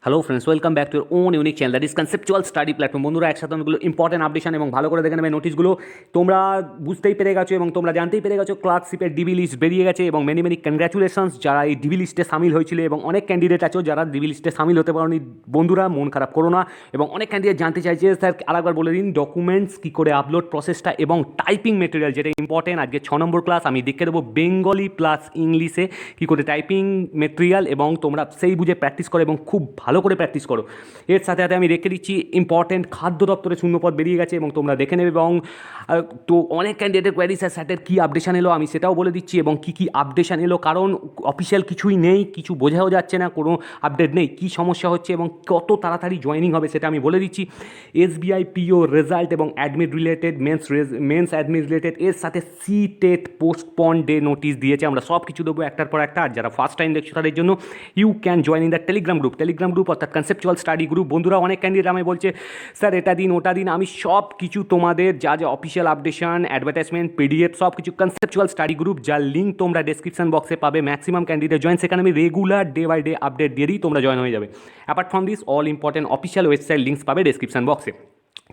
Hello friends, welcome back to your own unique channel that is conceptual study platform. বন্ধুরা, একসাথে অনেকগুলো important updation এবং ভালো করে দেখে নেবে নোটিশগুলো। তোমরা বুঝতেই পেরে গেছো এবং তোমরা জানতেই পেরে গেছো ক্লার্কশিপের ডিবি লিস্ট বেরিয়ে গেছে এবং মেনি মেনি কনগ্র্যাচুলেশনস যারা এই ডিবি লিস্টে সামিল হয়েছিল এবং অনেক ক্যান্ডিডেট আছো যারা ডিবি লিস্টে সামিল হতে পারোনি। বন্ধুরা, মন খারাপ করো না। এবং অনেক ক্যান্ডিডেট জানতে চাইছে স্যার আরেকবার বলে দিন ডকুমেন্টস কী করে আপলোড প্রসেসটা এবং টাইপিং মেটেরিয়াল যেটা ইম্পর্টেন্ট। আজকে 6 নম্বর ক্লাস আমি দেখে দেবো বেঙ্গলি প্লাস ইংলিশে কী করে টাইপিং মেটেরিয়াল, এবং তোমরা সেই বুঝে প্র্যাকটিস করো এবং খুব ভালো করে প্র্যাকটিস করো। এর সাথে সাথে আমি রেখে দিচ্ছি ইম্পর্টেন্ট খাদ্য দপ্তরে শূন্যপদ বেরিয়ে গেছে এবং তোমরা দেখে নেবে। এবং তো অনেক ক্যান্ডিডেটের কোয়ারি স্যার স্যাটের কী আপডেশন এলো আমি সেটাও বলে দিচ্ছি এবং কী কী আপডেশন এলো, কারণ অফিসিয়াল কিছুই নেই, কিছু বোঝাও যাচ্ছে না, কোনো আপডেট নেই, কী সমস্যা হচ্ছে এবং কত তাড়াতাড়ি জয়েনিং হবে সেটা আমি বলে দিচ্ছি। এসবিআই পিও রেজাল্ট এবং admit related mains admit related, এর সাথে C TET postponed notice দিয়েছে। আমরা সব কিছু দেবো একটার পর একটা। আর যারা ফার্স্ট টাইম দেখছো তাদের জন্য you can join in the Telegram group অর্থাৎ কনসেপচুয়াল স্টাডি গ্রুপ। বন্ধুরা, অনেক ক্যান্ডিডেট আমি বলছে স্যার এটা দিন ওটা দিন, আমি সব কিছু তোমাদের যা যা অফিসিয়াল আপডেশন অ্যাডভার্টাইজমেন্ট পিডিএফ সব কিছু কনসেপচুয়াল স্টাডি গ্রুপ, যার লিঙ্ক তোমরা ডেসক্রিপশন বক্সে পাবে। ম্যাক্সিমাম ক্যান্ডিডেট জয়েন, সেখানে আমি regular day by day update দিয়ে দিই, তোমরা জয়েন হয়ে যাবে। Apart from this all important official website links পাবে ডেসক্রিপশন বক্সে।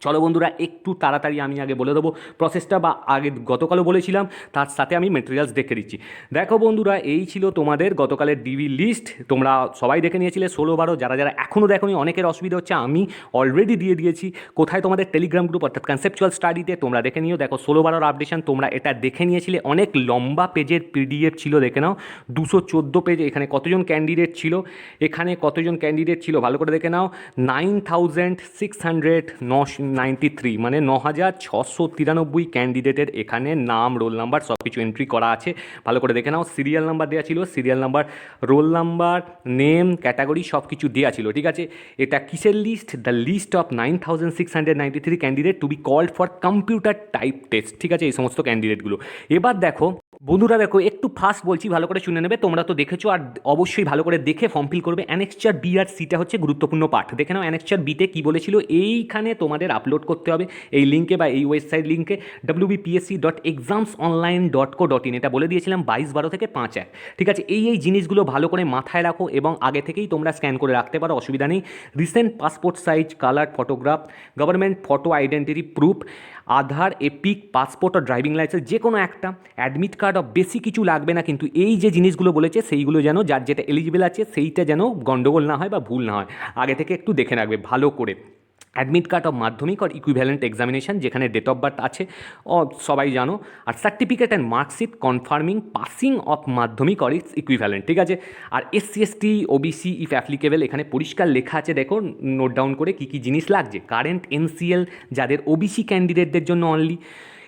চলো বন্ধুরা, একটু তাড়াতাড়ি আমি আগে বলে দেবো প্রসেসটা, বা আগে গতকালও বলেছিলাম তার সাথে আমি মেটেরিয়ালস দেখে দিচ্ছি। দেখো বন্ধুরা, এই ছিল তোমাদের গতকালের ডিবি লিস্ট। তোমরা সবাই দেখে নিয়েছিলে 16-12। যারা যারা এখনও দেখোনি, অনেকের অসুবিধা হচ্ছে, আমি অলরেডি দিয়ে দিয়েছি কোথায়, তোমাদের টেলিগ্রাম গ্রুপ অর্থাৎ কনসেপচুয়াল স্টাডিতে। তোমরা দেখে নিও। দেখো 16-12 আপডেশন তোমরা এটা দেখে নিয়েছিলে, অনেক লম্বা পেজের পিডিএফ ছিল, দেখে নাও 214 পেজ। এখানে কতজন ক্যান্ডিডেট ছিল, ভালো করে দেখে নাও। 9693 মানে 9693 ক্যান্ডিডেটের এখানে নাম, রোল নাম্বার সব কিছু এন্ট্রি করা আছে। ভালো করে দেখে নাও। সিরিয়াল নাম্বার দেওয়া ছিল, serial number, roll number, name, category সব কিছু দেওয়া ছিল। ঠিক আছে, এটা কিসের list? The list of 9693 candidate to be called for computer type test. ঠিক আছে, এই সমস্ত ক্যান্ডিডেটগুলো। এবার দেখো বন্ধুরা, দেখো একটু ফাস্ট বলছি, ভালো করে শুনে নেবে। তোমরা তো দেখেছো, আর অবশ্যই ভালো করে দেখে ফর্ম ফিল করবে। অ্যানেক্সচার বি আর সিটা হচ্ছে গুরুত্বপূর্ণ পাঠ। দেখে নাও অ্যানেক্সচার বিতে কী বলেছিল। এইখানে তোমাদের আপলোড করতে হবে এই লিঙ্কে বা এই ওয়েবসাইট লিঙ্কে wbpsc.examsonline.co.in, এটা বলে দিয়েছিলাম 22/12 থেকে 5/1। ঠিক আছে, এই জিনিসগুলো ভালো করে মাথায় রাখো এবং আগে থেকেই তোমরা স্ক্যান করে রাখতে পারো, অসুবিধা নেই। Recent passport size colour photograph, government photo identity proof, Aadhaar, EPIC, passport ও ড্রাইভিং লাইসেন্স, যে কোনো একটা, অ্যাডমিট কার্ড অফ, বেশি কিছু লাগবে না, কিন্তু এই যে জিনিসগুলো বলেছে সেইগুলো যেন যার যেটা এলিজিবল আছে সেইটা যেন গন্ডগোল না হয় বা ভুল না হয়, আগে থেকে একটু দেখে রাখবে ভালো করে। অ্যাডমিট কার্ড অফ মাধ্যমিক আর ইকুইভ্যালেন্ট এক্সামিনেশন, যেখানে ডেট অফ বার্থ আছে সবাই জানো, আর certificate and marksheet confirming passing of Madhyamik or its equivalent. ঠিক আছে, আর SC ST OBC if applicable, এখানে পরিষ্কার লেখা আছে, দেখো নোট ডাউন করে কী কী জিনিস লাগছে। কারেন্ট এনসিএল যাদের ওবিসি ক্যান্ডিডেটদের জন্য অনলি।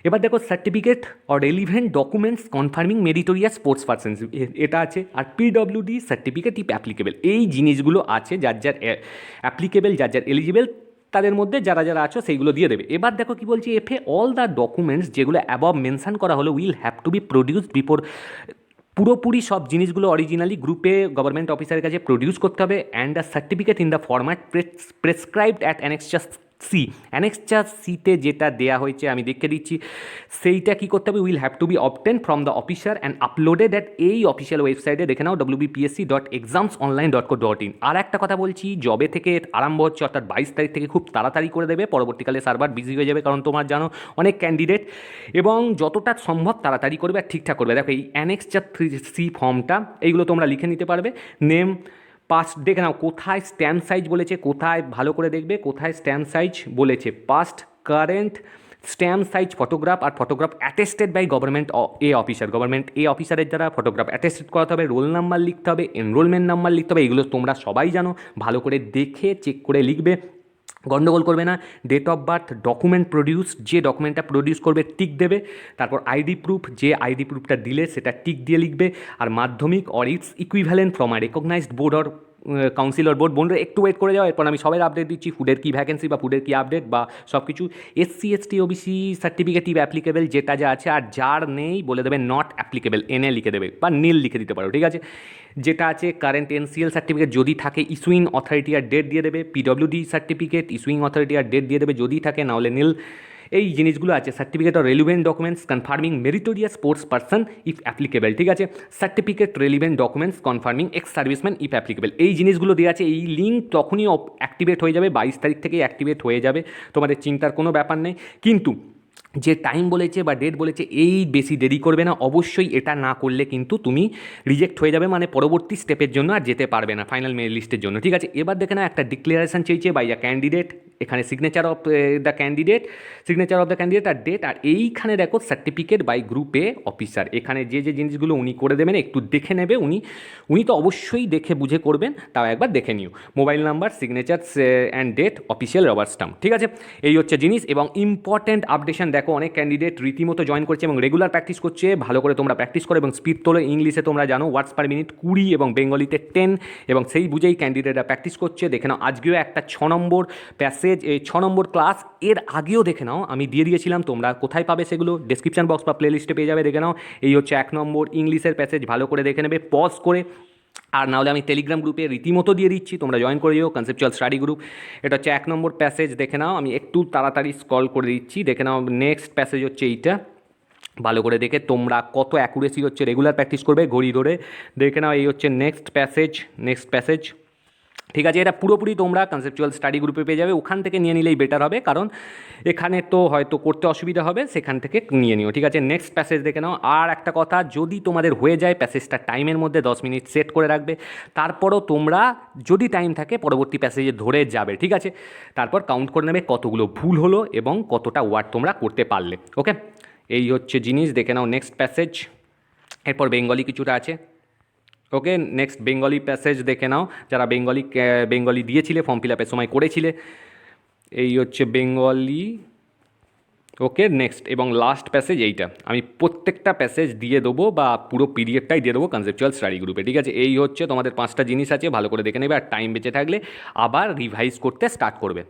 এবার দেখো certificate or relevant documents confirming meritorious sports persons, এটা আছে। আর পিডব্লিউডি সার্টিফিকেট ইফ অ্যাপ্লিকেবল, এই জিনিসগুলো আছে, যার যার অ্যাপ্লিকেবল, যার যার এলিজিবল, তাদের মধ্যে যারা যারা আছো সেইগুলো দিয়ে দেবে। এবার দেখো কি বলছি, এফে অল দ্য ডকুমেন্টস যেগুলো অ্যাবভ মেনশন করা হলো will have to B produced before, পুরোপুরি সব জিনিসগুলো অরিজিনালি গ্রুপে গভর্নমেন্ট অফিসারের কাছে প্রডিউস করতে হবে। And the certificate in the format prescribed at annexure C, annexure সিতে যেটা দেওয়া হয়েছে আমি দেখে দিচ্ছি, সেইটা কী করতে হবে, will have to be obtain from the officer and uploaded at এই অফিসিয়াল ওয়েবসাইটে, দেখে নাও wbpsc.examsonline.co.in। আর একটা কথা বলছি, জবে থেকে আরম্ভ হচ্ছে অর্থাৎ 22 তারিখ থেকে, খুব তাড়াতাড়ি করে দেবে, পরবর্তীকালে সার্ভার বিজি হয়ে যাবে, কারণ তোমার জানো অনেক ক্যান্ডিডেট, এবং যতটা সম্ভব তাড়াতাড়ি করবে আর ঠিকঠাক করবে। দেখো এই অ্যানেক্সার 3C ফর্মটা, এইগুলো তোমরা লিখে নিতে পারবে। নেম, পাস্ট, দেখে নাও কোথায় স্ট্যাম্প সাইজ বলেছে, কোথায় ভালো করে দেখবে কোথায় স্ট্যাম্প সাইজ বলেছে, past, current, stamp size photograph, আর photograph attested by government A অফিসারের দ্বারা ফটোগ্রাফ অ্যাটেস্টেড করাতে হবে। রোল নাম্বার লিখতে হবে, এনরোলমেন্ট নাম্বার লিখতে হবে, এগুলো তোমরা সবাই জানো, ভালো করে দেখে চেক করে লিখবে, গন্ডগোল করবে না। Date of birth, document produce, যে ডকুমেন্টটা প্রডিউস করবে টিক দেবে। তারপর আইডি প্রুফ, যে আইডি প্রুফটা দিলে সেটা টিক দিয়ে লিখবে। আর Madhyamik or its equivalent from a recognised board or council or board. বন্ধুরা একটু ওয়েট করে যাও, এরপর আমি সবাই আপডেট দিচ্ছি, ফুডের কী ভ্যাকেন্সি বা ফুডের কী আপডেট বা সব কিছু। এসসি এসটি ওবিসি সার্টিফিকেটিভ অ্যাপ্লিকেবল যেটা যা আছে, আর যার নেই বলে দেবে নট অ্যাপ্লিকেবল, এনে লিখে দেবে বা নীল লিখে দিতে পারো। ঠিক আছে, যেটা আছে কারেন্ট এনসিএল সার্টিফিকেট যদি থাকে, ইস্যুইং অথরিটি আর ডেট দিয়ে দেবে। পিডব্লিউডি সার্টিফিকেট, ইস্যুইং অথরিটি আর ডেট দিয়ে দেবে যদি থাকে, নাহলে নীল। এই জিনিসগুলো আছে, certificate of relevant documents confirming meritorious sports person if applicable, ঠিক আছে, certificate relevant documents confirming ex serviceman if applicable, এই জিনিসগুলো দেওয়া আছে। এই লিঙ্ক তখনই অ্যাক্টিভেট হয়ে যাবে, 22 তারিখ থেকেই অ্যাক্টিভেট হয়ে যাবে, তোমাদের চিন্তার কোনো ব্যাপার নেই। কিন্তু যে টাইম বলেছে বা ডেট বলেছে এই বেশি দেরি করবে না, অবশ্যই এটা না করলে কিন্তু তুমি রিজেক্ট হয়ে যাবে, মানে পরবর্তী স্টেপের জন্য আর যেতে পারবে না ফাইনাল মেরিট লিস্টের জন্য, ঠিক আছে। এবার দেখে না একটা ডিক্লারেশন চেয়েছে বাই দ্য ক্যান্ডিডেট, এখানে signature of the candidate, signature of the candidate আর ডেট, আর এইখানে দেখো certificate by group A officer, এখানে যে যে জিনিসগুলো উনি করে দেবেন একটু দেখে নেবে, উনি তো অবশ্যই দেখে বুঝে করবেন, তাও একবার দেখে নিও। Mobile number, signature and date, official rubber stamp, ঠিক আছে, এই হচ্ছে জিনিস। এবং ইম্পর্ট্যান্ট আপডেশন দেখো, অনেক ক্যান্ডিডেট রীতিমতো জয়েন করছে এবং রেগুলার প্র্যাকটিস করছে, ভালো করে তোমরা প্র্যাকটিস করো এবং স্পিড তোলো। ইংলিশে তোমরা জানো ওয়ার্ডস পার মিনিট 20 এবং বেঙ্গলিতে 10, এবং সেই বুঝেই ক্যান্ডিডেটরা প্র্যাকটিস করছে। দেখে নাও আজকেও একটা 6 নম্বর প্যাসেজ, এই 6 নম্বর ক্লাস, এর আগেও দেখে নাও আমি দিয়ে দিয়েছিলাম, তোমরা কোথায় পাবে সেগুলো ডেসক্রিপশন বক্স বা প্লে লিস্টে পেয়ে যাবে, দেখে নাও। এই হচ্ছে 1 নম্বর ইংলিশের প্যাসেজ, ভালো করে দেখে নেবে পজ করে, আর নাহলে আমি টেলিগ্রাম গ্রুপে রীতিমতো দিয়ে দিচ্ছি, তোমরা জয়েন করে দিও, কনসেপচুয়াল স্টাডি গ্রুপ। এটা হচ্ছে 1 নম্বর প্যাসেজ, দেখে নাও, আমি একটু তাড়াতাড়ি স্ক্রল করে দিচ্ছি, দেখে নাও। নেক্সট প্যাসেজ হচ্ছে এইটা, ভালো করে দেখে তোমরা কত অ্যাকুরেসি হচ্ছে রেগুলার প্র্যাকটিস করবে ঘড়ি ধরে, দেখে নাও। এই হচ্ছে নেক্সট প্যাসেজ, ঠিক আছে, এটা পুরোপুরি তোমরা কনসেপচুয়াল স্টাডি গ্রুপে পেয়ে যাবে, ওখান থেকে নিয়ে নিলেই বেটার হবে, কারণ এখানে তো হয়তো করতে অসুবিধা হবে, সেখান থেকে নিয়ে নিও, ঠিক আছে। নেক্সট প্যাসেজ দেখে নাও। আর একটা কথা, যদি তোমাদের হয়ে যায় প্যাসেজটা টাইমের মধ্যে 10 মিনিট সেট করে রাখবে, তারপরও তোমরা যদি টাইম থাকে পরবর্তী প্যাসেজে ধরে যাবে, ঠিক আছে। তারপর কাউন্ট করে নেবে কতগুলো ভুল হলো এবং কতটা ওয়ার্ড তোমরা করতে পারলে, ওকে। এই হচ্ছে জিনিস, দেখে নাও নেক্সট প্যাসেজ। এরপর বেঙ্গলি কিছুটা আছে, ওকে। নেক্সট বেঙ্গলি প্যাসেজ দেখে নাও, যারা বেঙ্গলি দিয়েছিলে ফর্ম ফিল আপের সময় করেছিলে। এই হচ্ছে বেঙ্গলি, ওকে। নেক্সট এবং লাস্ট প্যাসেজ এইটা, আমি প্রত্যেকটা প্যাসেজ দিয়ে দেবো বা পুরো পিডিএফটাই দিয়ে দেবো কনসেপচুয়াল স্টাডি গ্রুপে, ঠিক আছে। এই হচ্ছে তোমাদের 5টা জিনিস আছে, ভালো করে দেখে নেবে, আর টাইম বেঁচে থাকলে আবার রিভাইজ করতে স্টার্ট করবে।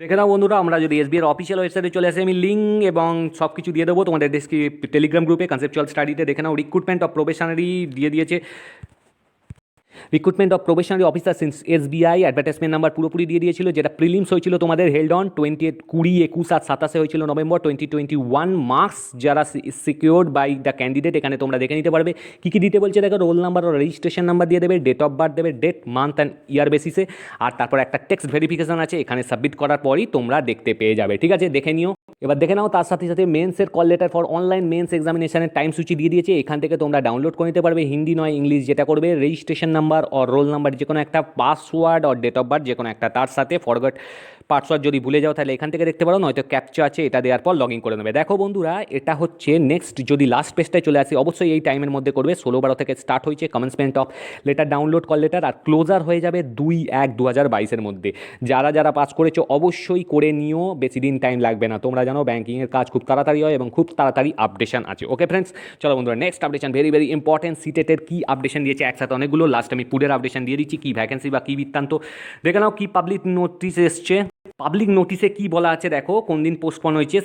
দেখে নাও বন্ধুরা, আমরা যদি এসবিআর অফিসিয়াল ওয়েবসাইটে চলে আসি, আমি লিঙ্ক এবং সব কিছু দিয়ে দেবো তোমাদের টেলিগ্রাম গ্রুপে কনসেপচুয়াল স্টাডিতে। দেখে নাও রিক্রুটমেন্ট অফ প্রবেশনারি দিয়ে দিয়েছে, recruitment of probationary officer since SBI, advertisement number পুরোপুরি দিয়ে দিয়েছিল, যেটা প্রিলিমস হয়েছিল তোমাদের হেল্ড অন 20, 21 আর 27 হয়েছিল নভেম্বর 2021। মার্কস যারা সিকিউরড বাই দ্য ক্যান্ডিডেট, এখানে তোমরা দেখে নিতে পারবে কী কী দিতে বলছে, দেখো রোল নাম্বার ও রেজিস্ট্রেশন নাম্বার দিয়ে দেবে, ডেট অফ বার্থ দেবে, ডেট, মান্থ অ্যান্ড ইয়ার বেসিসে, আর তারপর একটা টেক্সট ভেরিফিকেশন আছে, এখানে সাবমিট করার পরই তোমরা দেখতে পেয়ে যাবে, ঠিক আছে, দেখে নিও। এবার দেখে নাও, তার সাথে সাথে মেন্সের call letter for online mains এক্সামিনেশনের টাইম সূচি দিয়ে দিয়েছে, এখান থেকে তোমরা ডাউনলোড করে নিতে পারবে, হিন্দি নয় ইংলিশ, যেটা করবে রেজিস্ট্রেশন নাম্বার আর রোল নাম্বার যে কোনো একটা, পাসওয়ার্ড আর ডেট অফ বার্থ যে কোনো একটা, তার সাথে ফরগট পাসওয়ার্ড যদি ভুলে যাও তাহলে এখান থেকে দেখতে পারো, নয়তো ক্যাপচা আছে, এটা দেওয়ার পর লগ ইন করে নেবে। দেখো বন্ধুরা, এটা হচ্ছে নেক্সট, যদি লাস্ট পেজটায় চলে আসি, অবশ্যই এই টাইমের মধ্যে করবে, 16/12 থেকে স্টার্ট হয়েছে commencement of letter, download call letter, আর ক্লোজার হয়ে যাবে 2/1/2022 মধ্যে। যারা পাস করেছো অবশ্যই করে নিও, বেশি দিন টাইম লাগবে না, তোমরা জানো ব্যাঙ্কিংয়ের কাজ খুব তাড়াতাড়ি হয় এবং খুব তাড়াতাড়ি আপডেশন আছে, ওকে ফ্রেন্ডস। চলো বন্ধুরা, next updation very very important, সিটেটের কী আপডেশন দিয়েছে একসাথে অনেকগুলো, লাস্ট আমি পুডের আপডেশন দিয়ে দিচ্ছি, কী ভ্যাকেন্সি বা কী বৃত্তান্ত। দেখে নাও কী পাবলিক নোটিশ এসছে, পাবলিক নোটিসে কি বলা আছে দেখো, কোন দিন পোস্টপন হয়েছে।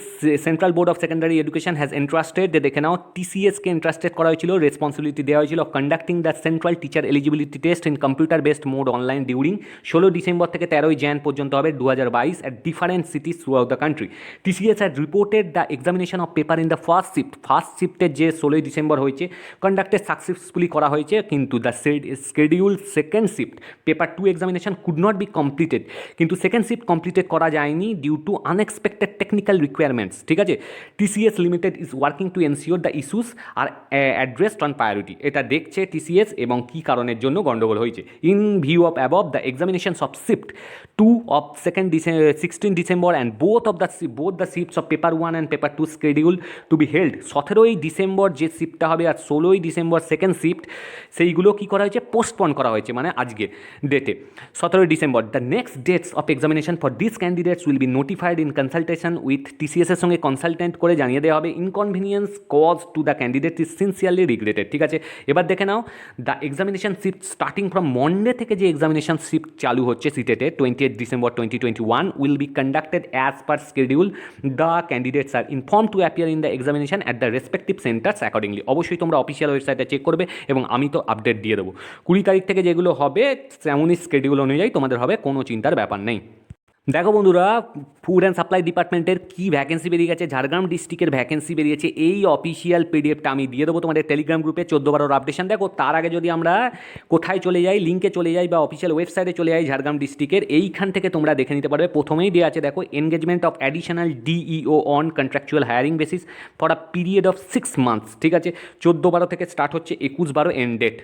Central board of secondary education has interested, দেখে নাও টিসিএসকে ইন্টারেস্টেড করা হয়েছিল, রেসপন্সিবিলিটি দেওয়া হয়েছিল conducting the central teacher eligibility test in computer based mode online during 16 December থেকে 13 জানুয়ারি পর্যন্ত হবে 2022 at different সিটিজ through out the country. TCS had reported the examination of paper in the first শিফটের যে 16 December হয়েছে conducted successfully করা হয়েছে, কিন্তু the schedule second shift paper 2 examination could not be completed, কিন্তু সেকেন্ড শিফট কমপ্লিটেড করা যায়নি due to unexpected technical requirements, ঠিক আছে। TCS limited is working to ensure the issues are addressed on priority, এটা দেখছে টিসিএস এবং কী কারণের জন্য গণ্ডগোল হয়েছে। In view of above the examinations of shift 2 of 16 December and both the shifts of paper 1 and paper 2 schedule to be held 17ই December যে শিফটটা হবে আর 16ই ডিসেম্বর সেকেন্ড শিফট, সেইগুলো কী করা হয়েছে, পোস্টপন করা হয়েছে, মানে আজকে ডেটে 17ই December. The next dates of examination for this candidates will be notified in consultation with TCS এর সঙ্গে কনসালটেন্ট করে জানিয়ে দেওয়া হবে। Inconvenience cause to the candidate is sincerely regretted, ঠিক আছে। এবার দেখে নাও, the examination shift starting from Monday থেকে যে এক্সামিনেশন শিফট চালু হচ্ছে সিটেটে 28 December 2021 will be conducted as per schedule. The candidates are inform to appear in the examination at the respective centres accordingly. অবশ্যই তোমরা অফিসিয়াল ওয়েবসাইটে চেক করবে এবং আমি তো আপডেট দিয়ে দেবো 20 তারিখ থেকে যেগুলো হবে তেমনই স্কেডিউল অনুযায়ী তোমাদের হবে, কোনো চিন্তার ব্যাপার নেই। দেখো বন্ধুরা, ফুড অ্যান্ড সাপ্লাই ডিপার্টমেন্টের কি ভ্যাকেন্সি বেরিয়ে গেছে, ঝাড়গ্রাম ডিস্ট্রিক্টের ভ্যাকেন্সি বেরিয়েছে। এই অফিসিয়াল পিডিএফটা আমি দিয়ে দেবো তোমাদের টেলিগ্রাম গ্রুপে 14-12 আপডেশন। দেখো তার আগে যদি আমরা কোথায় চলে যাই, লিঙ্কে চলে যাই বা অফিসিয়াল ওয়েবসাইটে চলে যাই ঝাড়গ্রাম ডিস্ট্রিক্টের, এইখান থেকে তোমরা দেখে নিতে পারবে। প্রথমেই দেওয়া আছে দেখো, engagement of additional DEO on contractual hiring basis for a period of 6 months. ঠিক আছে, 14-12 থেকে স্টার্ট হচ্ছে, 21-12 এন্ড ডেট।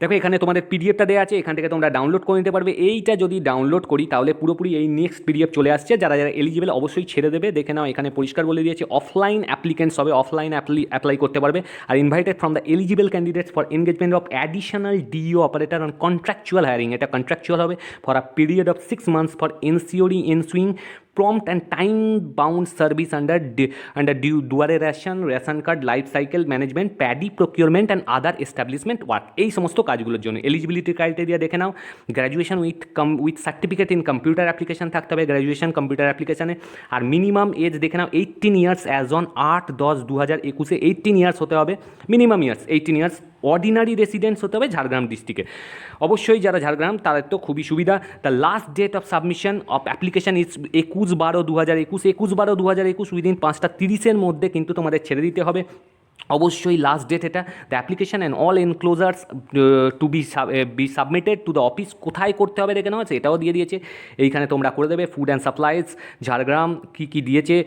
দেখো এখানে তোমাদের পিডিএফটা দেওয়া আছে, এখান থেকে তোমরা ডাউনলোড করে নিতে পারবে। এইটা যদি ডাউনলোড করি তাহলে পুরোপুরি এই নেক্সট পিডিএফ চলে আসছে। যারা যারা এলিজিবল অবশ্যই ছেড়ে দেবে, দেখে নাও এখানে পরিষ্কার বলে দিয়েছে অফলাইন অ্যাপ্লিকেন্টস হবে, অফলাইন অ্যাপ্লাই করতে পারবে। আর invited from the eligible candidates for engagement of additional DEO operator on contractual hiring, এটা কন্ট্রাকচুয়াল হবে, for a period of 6 months for ensuing prompt and time bound service under due duration, ration card, life cycle management, paddy procurement and other establishment work। এই সমস্ত কাজগুলোর জন্য eligibility criteria দেখে নাও। Graduation with certificate in computer application থাকতে হবে, graduation computer অ্যাপ্লিকেশানে। আর মিনিমাম এজ দেখে নাও 18 ইয়ার্স, অ্যাজ অন 8/10/2021 18 ইয়ার্স হতে হবে, minimum years 18 years. Ordinary residence হতে হবে ঝাড়গ্রাম ডিস্ট্রিক্টে। অবশ্যই যারা ঝাড়গ্রাম তাদের তো খুবই সুবিধা। The last date of submission of application is 21/12/2021, 21/12/2021 within 5:30 মধ্যে কিন্তু তোমাদের ছেড়ে দিতে হবে। অবশ্যই লাস্ট ডেট এটা। The application and all enclosures to be submitted to the office, কোথায় করতে হবে দেখে নেওয়া আছে, এটাও দিয়ে দিয়েছে। এইখানে তোমরা করে দেবে। ফুড অ্যান্ড সাপ্লাইজ ঝাড়গ্রাম কী কী দিয়েছে,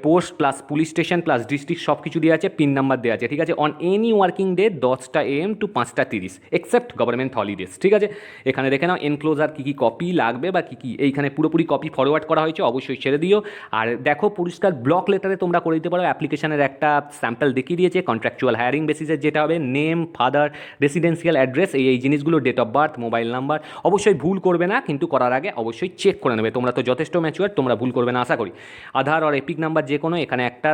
post plus police station plus district সব কিছু দেওয়া আছে, পিন নাম্বার দেওয়া আছে। ঠিক আছে, অন এনি ওয়ার্কিং ডে 10টা AM to 5:30 except government holidays. ঠিক আছে, এখানে দেখে নাও এনক্লোজার কী কী কপি লাগবে বা কী কী, এইখানে পুরোপুরি কপি ফরওয়ার্ড করা হয়েছে, অবশ্যই ছেড়ে দিও। আর দেখো পরিষ্কার ব্লক লেটারে তোমরা করে দিতে পারো। অ্যাপ্লিকেশনের একটা স্যাম্পল দেখিয়ে দিয়েছে, কন্ট্রাকচুয়াল হায়ারিং বেসিসের যেটা হবে, নেম, ফাদার, রেসিডেন্সিয়াল অ্যাড্রেস, এই জিনিসগুলো, date of birth, mobile number. অবশ্যই ভুল করবে না, কিন্তু করার আগে অবশ্যই চেক করে নেবে। তোমরা তো যথেষ্ট ম্যাচিওর, তোমরা ভুল করবে না আশা করি। আধার আর এপিক নাম্বার যে কোনো, এখানে একটা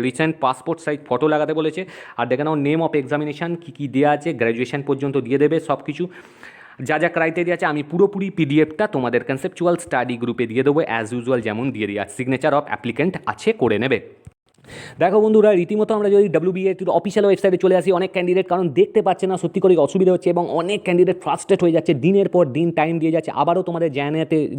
রিসেন্ট পাসপোর্ট সাইজ ফটো লাগাতে বলেছে। আর দেখে নাও নেম অফ এক্সামিনেশান কী কী দেওয়া আছে, গ্র্যাজুয়েশন পর্যন্ত দিয়ে দেবে সব কিছু। যা যা ক্রাইটেরিয়া আছে আমি পুরোপুরি পিডিএফটা তোমাদের কনসেপচুয়াল স্টাডি গ্রুপে দিয়ে দেবো, অ্যাজ ইউজুয়াল যেমন দিয়ে দিই। আর সিগনেচার অফ অ্যাপ্লিকেন্ট আছে, করে নেবে। দেখো বন্ধুরা, রীতিমতো আমরা যদি WBA অফিসিয়াল ওয়েবসাইটে চলে আসি, অনেক ক্যান্ডিডেট কারণ দেখতে পাচ্ছে না, সত্যি করে অসুবিধা হচ্ছে, এবং অনেক ক্যান্ডিডেট ফ্রাস্ট্রেট হয়ে যাচ্ছে, দিনের পর দিন টাইম দিয়ে যাচ্ছে। আবারও তোমাদের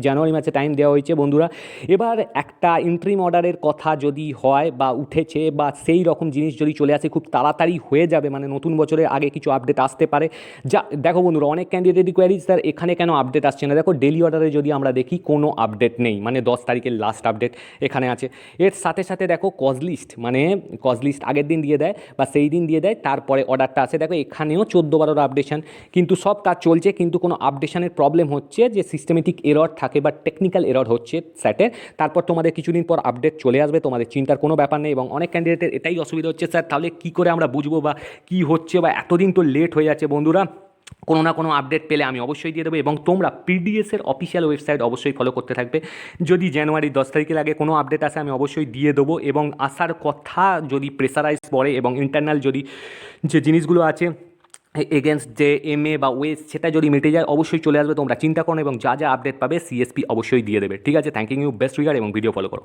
জানুয়ারি মাসে টাইম দেওয়া হয়েছে বন্ধুরা। এবার একটা ইন্ট্রিম অর্ডারের কথা যদি হয় বা উঠেছে বা সেই রকম জিনিস যদি চলে আসে, খুব তাড়াতাড়ি হয়ে যাবে, মানে নতুন বছরের আগে কিছু আপডেট আসতে পারে। যা দেখো বন্ধুরা, অনেক ক্যান্ডিডেটই কোয়ারিজ, স্যার এখানে কেন আপডেট আসছে না। দেখো ডেলি অর্ডারে যদি আমরা দেখি, কোনো আপডেট নেই, মানে 10 তারিখের লাস্ট আপডেট এখানে আছে। এর সাথে সাথে দেখো কজ লিস্ট, মানে কজ লিস্ট আগের দিন দিয়ে দেয় বা সেই দিন দিয়ে দেয়, তারপরে অর্ডারটা আসে। দেখো এখানেও 14-12 আপডেশন, কিন্তু সব কাজ চলছে, কিন্তু কোনো আপডেশনের প্রবলেম হচ্ছে যে সিস্টেমেটিক এরর থাকে বা টেকনিক্যাল এরর হচ্ছে স্যাটের। তারপর তোমাদের কিছুদিন পর আপডেট চলে আসবে, তোমাদের চিন্তার কোনো ব্যাপার নেই। এবং অনেক ক্যান্ডিডেটের এটাই অসুবিধা হচ্ছে, স্যার তাহলে কী করে আমরা বুঝবো বা কী হচ্ছে, বা এতদিন তো লেট হয়ে যাচ্ছে। বন্ধুরা, কোনো না কোনো আপডেট পেলে আমি অবশ্যই দিয়ে দেবো। এবং তোমরা পিডিএসের অফিসিয়াল ওয়েবসাইট অবশ্যই ফলো করতে থাকবে। যদি জানুয়ারি 10 তারিখের আগে কোনো আপডেট আসে আমি অবশ্যই দিয়ে দেবো। এবং আসার কথা যদি প্রেসারাইজ পড়ে এবং ইন্টারনাল যদি যে জিনিসগুলো আছে এগেনস্ট যে MA বা ওয়েস, সেটা যদি মিটে যায় অবশ্যই চলে আসবে, তোমরা চিন্তা করো। এবং যা যা আপডেট পাবে CSP অবশ্যই দিয়ে দেবে। ঠিক আছে, থ্যাংক ইউ, বেস্ট রিগার্ড, এবং ভিডিও ফলো করো।